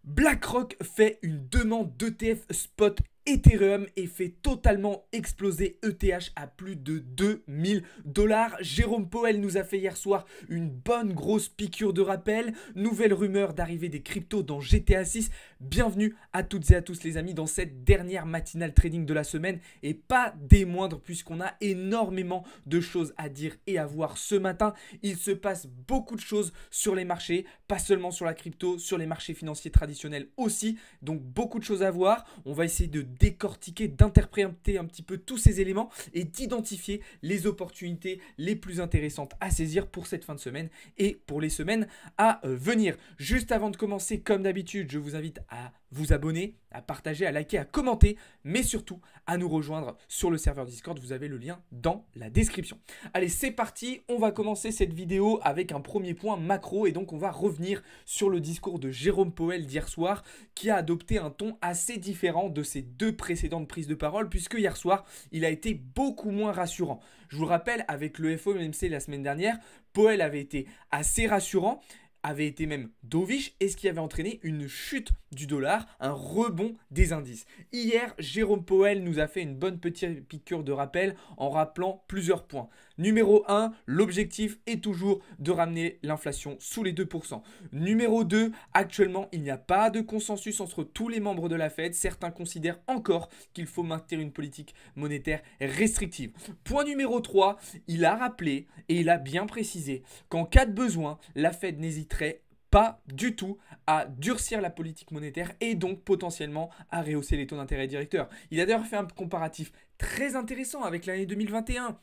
BlackRock fait une demande d'ETF spot Ethereum et fait totalement exploser ETH à plus de 2000 $. Jérôme Powell nous a fait hier soir une bonne grosse piqûre de rappel. Nouvelle rumeur d'arrivée des cryptos dans GTA 6. Bienvenue à toutes et à tous les amis dans cette dernière matinale trading de la semaine. Et pas des moindres puisqu'on a énormément de choses à dire et à voir ce matin. Il se passe beaucoup de choses sur les marchés, pas seulement sur la crypto, sur les marchés financiers traditionnels aussi. Donc beaucoup de choses à voir. On va essayer de décortiquer, d'interpréter un petit peu tous ces éléments et d'identifier les opportunités les plus intéressantes à saisir pour cette fin de semaine et pour les semaines à venir. Juste avant de commencer, comme d'habitude, je vous invite à vous abonner, à partager, à liker, à commenter, mais surtout à nous rejoindre sur le serveur Discord. Vous avez le lien dans la description. Allez, c'est parti. On va commencer cette vidéo avec un premier point macro et donc on va revenir sur le discours de Jérôme Powell d'hier soir qui a adopté un ton assez différent de ses deux précédentes prises de parole puisque hier soir, il a été beaucoup moins rassurant. Je vous le rappelle, avec le FOMC la semaine dernière, Powell avait été assez rassurant, avait été même dovish et ce qui avait entraîné une chute du dollar, un rebond des indices. Hier, Jérôme Powell nous a fait une bonne petite piqûre de rappel en rappelant plusieurs points. Numéro 1, l'objectif est toujours de ramener l'inflation sous les 2%. Numéro 2, actuellement, il n'y a pas de consensus entre tous les membres de la Fed. Certains considèrent encore qu'il faut maintenir une politique monétaire restrictive. Point numéro 3, il a rappelé et il a bien précisé qu'en cas de besoin, la Fed n'hésiterait pas du tout à durcir la politique monétaire et donc potentiellement à rehausser les taux d'intérêt directeurs. Il a d'ailleurs fait un comparatif très intéressant avec l'année 2021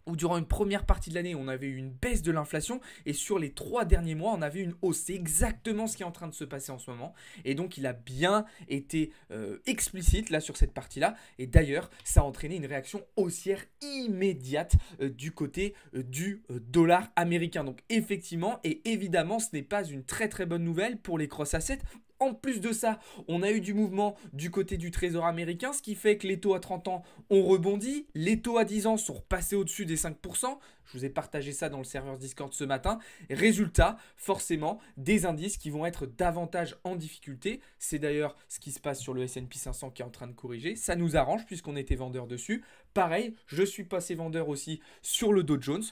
où durant une première partie de l'année, on avait eu une baisse de l'inflation et sur les 3 derniers mois, on avait une hausse. C'est exactement ce qui est en train de se passer en ce moment. Et donc, il a bien été explicite là sur cette partie-là. Et d'ailleurs, ça a entraîné une réaction haussière immédiate du côté du dollar américain. Donc, effectivement et évidemment, ce n'est pas une très très bonne nouvelle pour les cross-assets. En plus de ça, on a eu du mouvement du côté du trésor américain, ce qui fait que les taux à 30 ans ont rebondi, les taux à 10 ans sont repassés au-dessus des 5%. Je vous ai partagé ça dans le serveur Discord ce matin. Résultat, forcément, des indices qui vont être davantage en difficulté. C'est d'ailleurs ce qui se passe sur le S&P 500 qui est en train de corriger. Ça nous arrange puisqu'on était vendeur dessus. Pareil, je suis passé vendeur aussi sur le Dow Jones.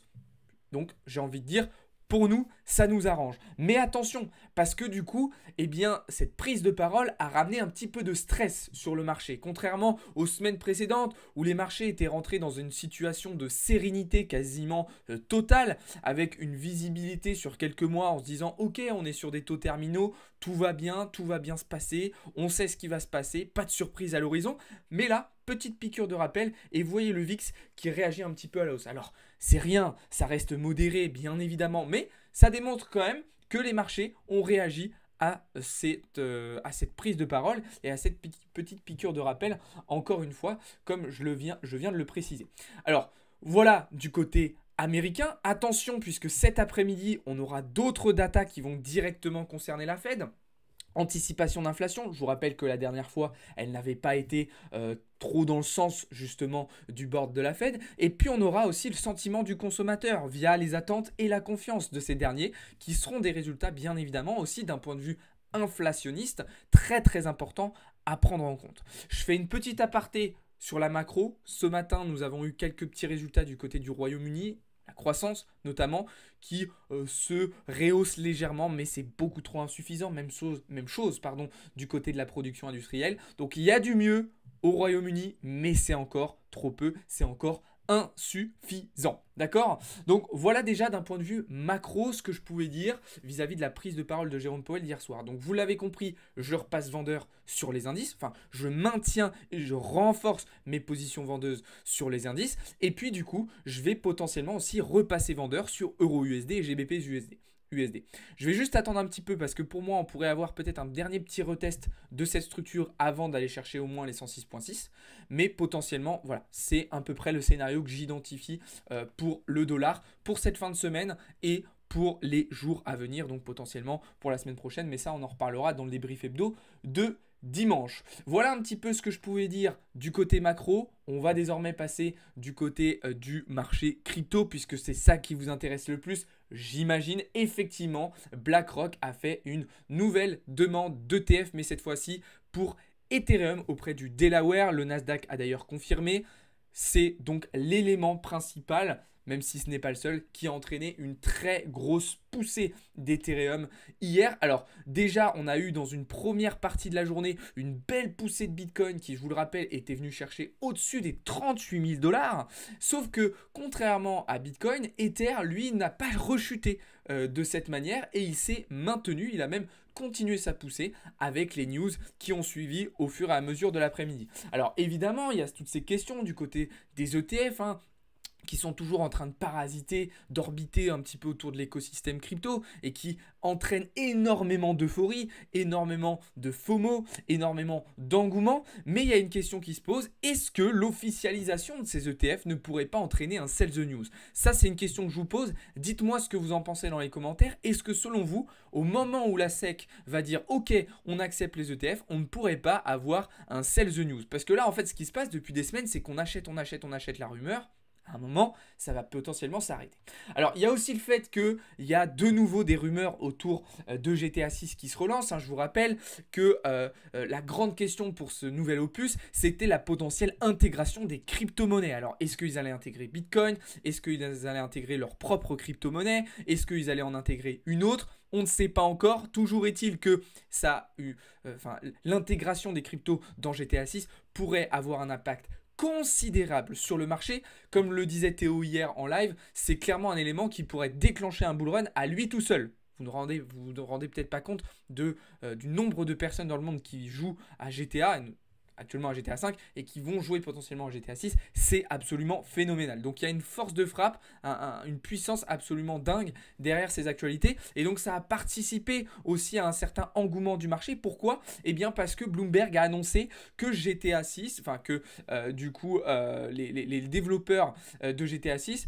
Donc, j'ai envie de dire, pour nous, ça nous arrange. Mais attention, parce que du coup, eh bien, cette prise de parole a ramené un petit peu de stress sur le marché. Contrairement aux semaines précédentes où les marchés étaient rentrés dans une situation de sérénité quasiment totale, avec une visibilité sur quelques mois en se disant « Ok, on est sur des taux terminaux, tout va bien se passer, on sait ce qui va se passer, pas de surprise à l'horizon. » Mais là, petite piqûre de rappel et vous voyez le VIX qui réagit un petit peu à la hausse. Alors, c'est rien, ça reste modéré bien évidemment, mais ça démontre quand même que les marchés ont réagi à cette prise de parole et à cette petite piqûre de rappel, encore une fois, comme je viens de le préciser. Alors, voilà du côté américain. Attention, puisque cet après-midi, on aura d'autres datas qui vont directement concerner la Fed. Anticipation d'inflation, je vous rappelle que la dernière fois, elle n'avait pas été trop dans le sens justement du board de la Fed. Et puis on aura aussi le sentiment du consommateur via les attentes et la confiance de ces derniers qui seront des résultats bien évidemment aussi d'un point de vue inflationniste très très important à prendre en compte. Je fais une petite aparté sur la macro. Ce matin, nous avons eu quelques petits résultats du côté du Royaume-Uni. La croissance notamment qui se rehausse légèrement mais c'est beaucoup trop insuffisant, même chose du côté de la production industrielle. Donc il y a du mieux au Royaume-Uni mais c'est encore trop peu, c'est encore insuffisant. D'accord? Donc voilà déjà d'un point de vue macro ce que je pouvais dire vis-à-vis de la prise de parole de Jérôme Powell d'hier soir. Donc vous l'avez compris, je repasse vendeur sur les indices, enfin je maintiens et je renforce mes positions vendeuses sur les indices et puis du coup je vais potentiellement aussi repasser vendeur sur EURUSD et GBP USD. Je vais juste attendre un petit peu parce que pour moi, on pourrait avoir peut-être un dernier petit retest de cette structure avant d'aller chercher au moins les 106.6. Mais potentiellement, voilà, c'est à peu près le scénario que j'identifie pour le dollar pour cette fin de semaine et pour les jours à venir, donc potentiellement pour la semaine prochaine. Mais ça, on en reparlera dans le débrief hebdo de dimanche. Voilà un petit peu ce que je pouvais dire du côté macro. On va désormais passer du côté du marché crypto puisque c'est ça qui vous intéresse le plus. j'imagine effectivement BlackRock a fait une nouvelle demande d'ETF, mais cette fois-ci pour Ethereum auprès du Delaware. Le Nasdaq a d'ailleurs confirmé. C'est donc l'élément principal, même si ce n'est pas le seul, qui a entraîné une très grosse poussée d'Ethereum hier. Alors déjà, on a eu dans une première partie de la journée une belle poussée de Bitcoin qui, je vous le rappelle, était venue chercher au-dessus des 38 000 $. Sauf que contrairement à Bitcoin, Ether, lui, n'a pas rechuté de cette manière et il s'est maintenu. Il a même continué sa poussée avec les news qui ont suivi au fur et à mesure de l'après-midi. Alors évidemment, il y a toutes ces questions du côté des ETF, qui sont toujours en train de parasiter, d'orbiter un petit peu autour de l'écosystème crypto et qui entraînent énormément d'euphorie, énormément de FOMO, énormément d'engouement. Mais il y a une question qui se pose, est-ce que l'officialisation de ces ETF ne pourrait pas entraîner un sell the news? Ça, c'est une question que je vous pose. Dites-moi ce que vous en pensez dans les commentaires. Est-ce que selon vous, au moment où la SEC va dire « Ok, on accepte les ETF », on ne pourrait pas avoir un sell the news? Parce que là, en fait, ce qui se passe depuis des semaines, c'est qu'on achète la rumeur. À un moment, ça va potentiellement s'arrêter. Alors, il y a aussi le fait qu'il y a de nouveau des rumeurs autour de GTA 6 qui se relancent. Je vous rappelle que la grande question pour ce nouvel opus, c'était la potentielle intégration des crypto-monnaies. Alors, est-ce qu'ils allaient intégrer Bitcoin? Est-ce qu'ils allaient intégrer leur propre crypto-monnaie? Est-ce qu'ils allaient en intégrer une autre? On ne sait pas encore. Toujours est-il que l'intégration des cryptos dans GTA 6 pourrait avoir un impact considérable sur le marché. Comme le disait Théo hier en live, c'est clairement un élément qui pourrait déclencher un bull run à lui tout seul. Vous ne rendez peut-être pas compte du nombre de personnes dans le monde qui jouent à GTA, actuellement à GTA 5, et qui vont jouer potentiellement à GTA 6, c'est absolument phénoménal. Donc il y a une force de frappe, une puissance absolument dingue derrière ces actualités, et donc ça a participé aussi à un certain engouement du marché. Pourquoi? Eh bien parce que Bloomberg a annoncé que GTA 6, les développeurs de GTA 6,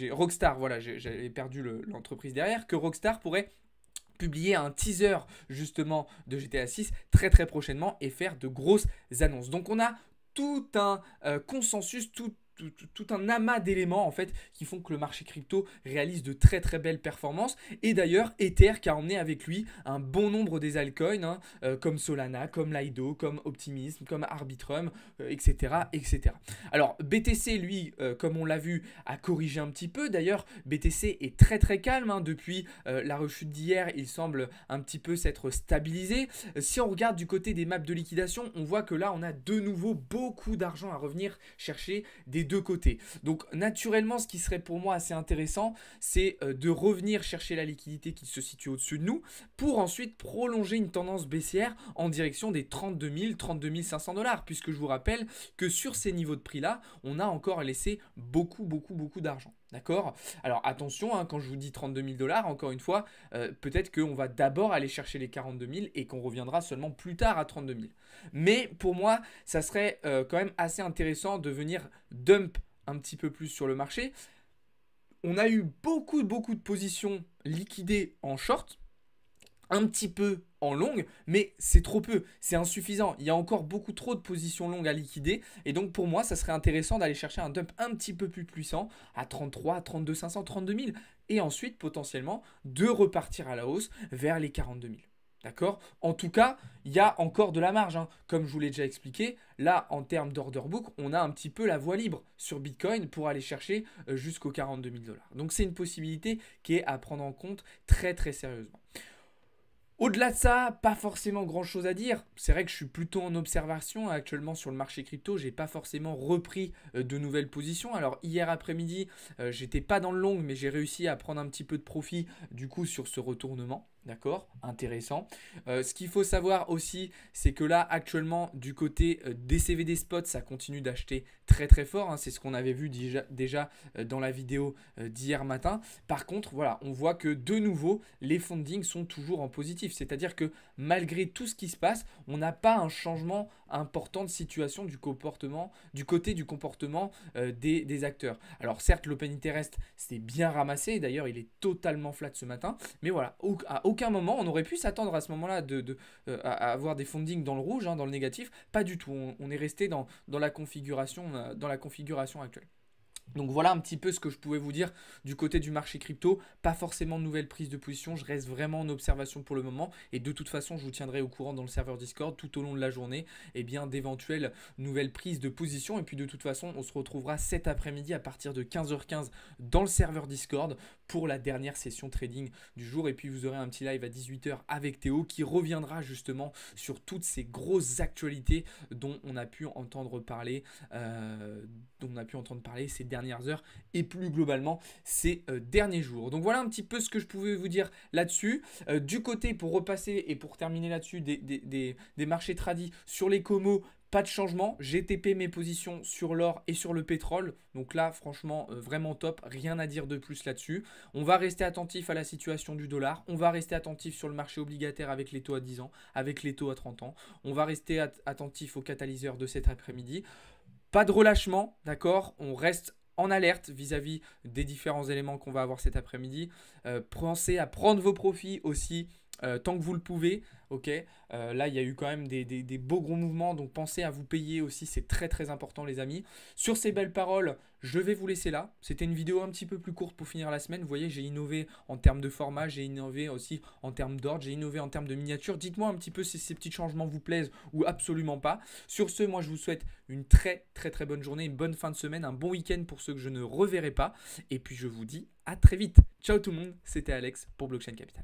Rockstar, voilà, j'avais perdu l'entreprise derrière, que Rockstar pourrait publier un teaser justement de GTA 6 très très prochainement et faire de grosses annonces. Donc on a tout un consensus, tout un amas d'éléments en fait qui font que le marché crypto réalise de très très belles performances. Et d'ailleurs Ether qui a emmené avec lui un bon nombre des altcoins comme Solana, comme Lido, comme Optimism, comme Arbitrum, etc., etc. Alors BTC lui, comme on l'a vu, a corrigé un petit peu. D'ailleurs BTC est très très calme depuis la rechute d'hier. Il semble un petit peu s'être stabilisé. Si on regarde du côté des maps de liquidation, on voit que là on a de nouveau beaucoup d'argent à revenir chercher des deux côtés. Donc naturellement, ce qui serait pour moi assez intéressant, c'est de revenir chercher la liquidité qui se situe au-dessus de nous pour ensuite prolonger une tendance baissière en direction des 32 000, 32 500 $, puisque je vous rappelle que sur ces niveaux de prix-là, on a encore laissé beaucoup d'argent. D'accord? Alors attention, quand je vous dis 32 000 $, encore une fois, peut-être qu'on va d'abord aller chercher les 42 000 et qu'on reviendra seulement plus tard à 32 000. Mais pour moi, ça serait quand même assez intéressant de venir dump un petit peu plus sur le marché. On a eu beaucoup de positions liquidées en short, un petit peu en longue, mais c'est trop peu, c'est insuffisant. Il y a encore beaucoup trop de positions longues à liquider. Et donc pour moi, ça serait intéressant d'aller chercher un dump un petit peu plus puissant à 33, 32 500, 32 000. Et ensuite, potentiellement, de repartir à la hausse vers les 42 000. D'accord? En tout cas, il y a encore de la marge. Comme je vous l'ai déjà expliqué, là, en termes d'order book, on a un petit peu la voie libre sur Bitcoin pour aller chercher jusqu'aux 42 000 $. Donc c'est une possibilité qui est à prendre en compte très très sérieusement. Au-delà de ça, pas forcément grand chose à dire. C'est vrai que je suis plutôt en observation actuellement sur le marché crypto. J'ai pas forcément repris de nouvelles positions. Alors hier après-midi, j'étais pas dans le long, mais j'ai réussi à prendre un petit peu de profit du coup sur ce retournement. D'accord? Intéressant. Ce qu'il faut savoir aussi, c'est que là, actuellement, du côté des CVD Spot, ça continue d'acheter très très fort. C'est ce qu'on avait vu déjà dans la vidéo d'hier matin. Par contre, voilà, on voit que de nouveau, les fundings sont toujours en positif. C'est-à-dire que malgré tout ce qui se passe, on n'a pas un changement important de situation du côté du comportement des acteurs. Alors certes, l'Open Interest s'est bien ramassé. D'ailleurs, il est totalement flat ce matin. Mais voilà, à aucun moment, on aurait pu s'attendre à ce moment-là à avoir des fundings dans le rouge, dans le négatif. Pas du tout. On est resté dans la configuration actuelle. Donc voilà un petit peu ce que je pouvais vous dire du côté du marché crypto. Pas forcément de nouvelles prises de position, je reste vraiment en observation pour le moment. Et de toute façon, je vous tiendrai au courant dans le serveur Discord tout au long de la journée d'éventuelles nouvelles prises de position. Et puis de toute façon, on se retrouvera cet après-midi à partir de 15h15 dans le serveur Discord pour la dernière session trading du jour. Et puis vous aurez un petit live à 18h avec Théo qui reviendra justement sur toutes ces grosses actualités dont on a pu entendre parler, ces dernières heures et plus globalement ces derniers jours. Donc voilà un petit peu ce que je pouvais vous dire là-dessus. Du côté, pour repasser et pour terminer là-dessus, des marchés tradis sur les comos, pas de changement. J'ai TP mes positions sur l'or et sur le pétrole. Donc là, franchement, vraiment top. Rien à dire de plus là-dessus. On va rester attentif à la situation du dollar. On va rester attentif sur le marché obligataire avec les taux à 10 ans, avec les taux à 30 ans. On va rester attentif aux catalyseurs de cet après-midi. Pas de relâchement, d'accord? On reste en alerte vis-à-vis des différents éléments qu'on va avoir cet après-midi. Pensez à prendre vos profits aussi tant que vous le pouvez. Ok, là il y a eu quand même des beaux gros mouvements, donc pensez à vous payer aussi, c'est très très important les amis. Sur ces belles paroles, je vais vous laisser là. C'était une vidéo un petit peu plus courte pour finir la semaine. Vous voyez, j'ai innové en termes de format, j'ai innové aussi en termes d'ordre, j'ai innové en termes de miniature. Dites-moi un petit peu si ces petits changements vous plaisent ou absolument pas. Sur ce, moi je vous souhaite une très très très bonne journée, une bonne fin de semaine, un bon week-end pour ceux que je ne reverrai pas. Et puis je vous dis à très vite. Ciao tout le monde, c'était Alex pour Blockchain Capital.